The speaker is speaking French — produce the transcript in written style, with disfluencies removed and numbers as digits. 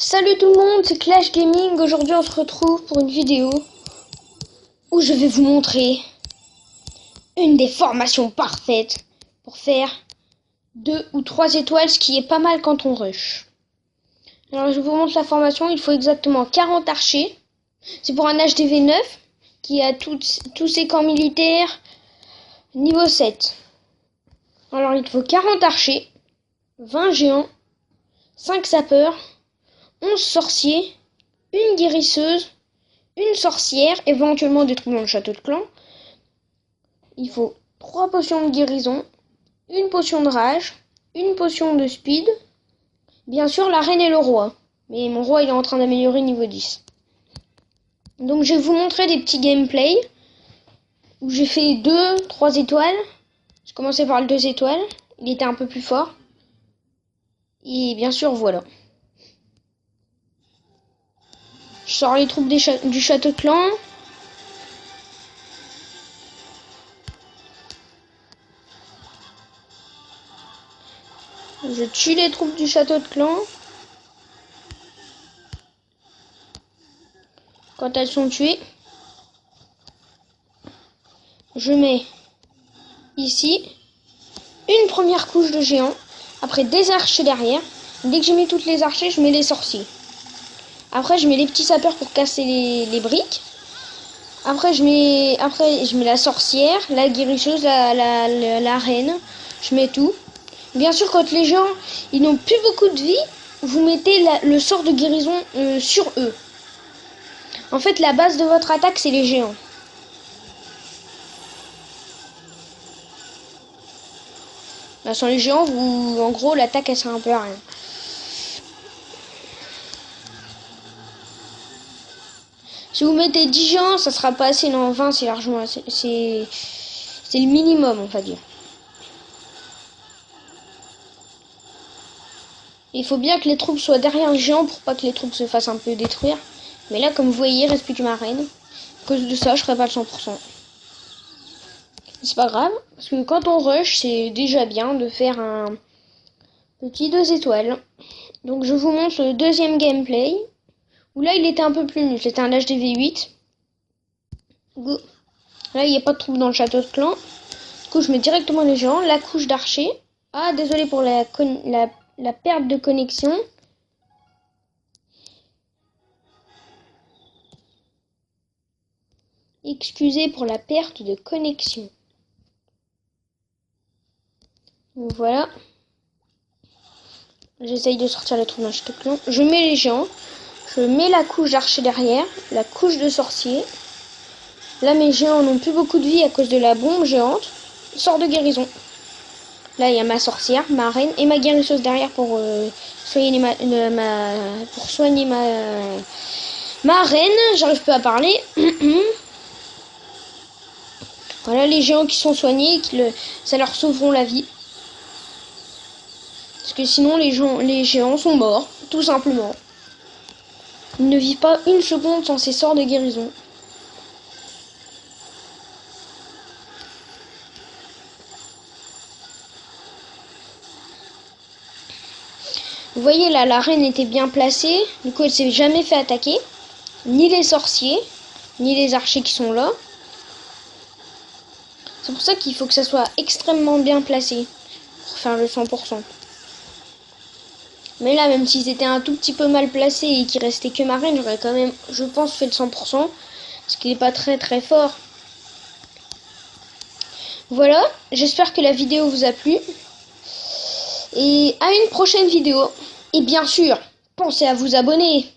Salut tout le monde, c'est Clash Gaming. Aujourd'hui on se retrouve pour une vidéo où je vais vous montrer une des formations parfaites pour faire 2 ou 3 étoiles, ce qui est pas mal quand on rush. Alors je vous montre la formation, il faut exactement 40 archers. C'est pour un HDV 9 qui a tous ses camps militaires niveau 7. Alors il faut 40 archers, 20 géants, 5 sapeurs, 11 sorciers, une guérisseuse, une sorcière, éventuellement des trucs dans le château de clan. Il faut 3 potions de guérison, une potion de rage, une potion de speed. Bien sûr, la reine et le roi. Mais mon roi, il est en train d'améliorer niveau 10. Donc, je vais vous montrer des petits gameplays où j'ai fait 2-3 étoiles. J'ai commencé par le 2 étoiles. Il était un peu plus fort. Et bien sûr, voilà. Je sors les troupes du château de clan. Je tue les troupes du château de clan. Quand elles sont tuées, je mets ici une première couche de géants. Après des archers derrière. Dès que j'ai mis toutes les archers, je mets les sorciers. Après, je mets les petits sapeurs pour casser les briques. Après, je mets la sorcière, la guérisseuse, la reine. Je mets tout. Bien sûr, quand les gens ils n'ont plus beaucoup de vie, vous mettez le sort de guérison sur eux. En fait, la base de votre attaque, c'est les géants. Là, sans les géants, en gros, l'attaque, elle sert un peu à rien. Si vous mettez 10 géants, ça sera pas assez. Non, 20, c'est largement assez. C'est le minimum, on va dire. Il faut bien que les troupes soient derrière les géants pour pas que les troupes se fassent un peu détruire. Mais là, comme vous voyez, il reste plus que ma reine. À cause de ça, je ferai pas le 100%. C'est pas grave, parce que quand on rush, c'est déjà bien de faire un petit 2 étoiles. Donc je vous montre le deuxième gameplay. Où là, il était un peu plus nul. C'était un HDV 8. Go. Là, il n'y a pas de troupes dans le château de clan. Du coup, je mets directement les géants. La couche d'archer. Ah, désolé pour la perte de connexion. Excusez pour la perte de connexion. Donc voilà. J'essaye de sortir les troupes dans le château de clan. Je mets les géants. Je mets la couche d'archer derrière. La couche de sorcier. Là, mes géants n'ont plus beaucoup de vie à cause de la bombe géante. Sort de guérison. Là, il y a ma sorcière, ma reine et ma guérisseuse derrière pour soigner ma reine. J'arrive plus à parler. Voilà les géants qui sont soignés, ça leur sauveront la vie. Parce que sinon, les géants sont morts, tout simplement. Ils ne vivent pas une seconde sans ces sorts de guérison. Vous voyez là, la reine était bien placée. Du coup, elle s'est jamais fait attaquer. Ni les sorciers, ni les archers qui sont là. C'est pour ça qu'il faut que ça soit extrêmement bien placé. Pour faire le 100%. Mais là, même s'ils étaient un tout petit peu mal placés et qu'il restait que ma reine, j'aurais quand même, je pense, fait le 100%. Parce qu'il n'est pas très très fort. Voilà, j'espère que la vidéo vous a plu. Et à une prochaine vidéo. Et bien sûr, pensez à vous abonner.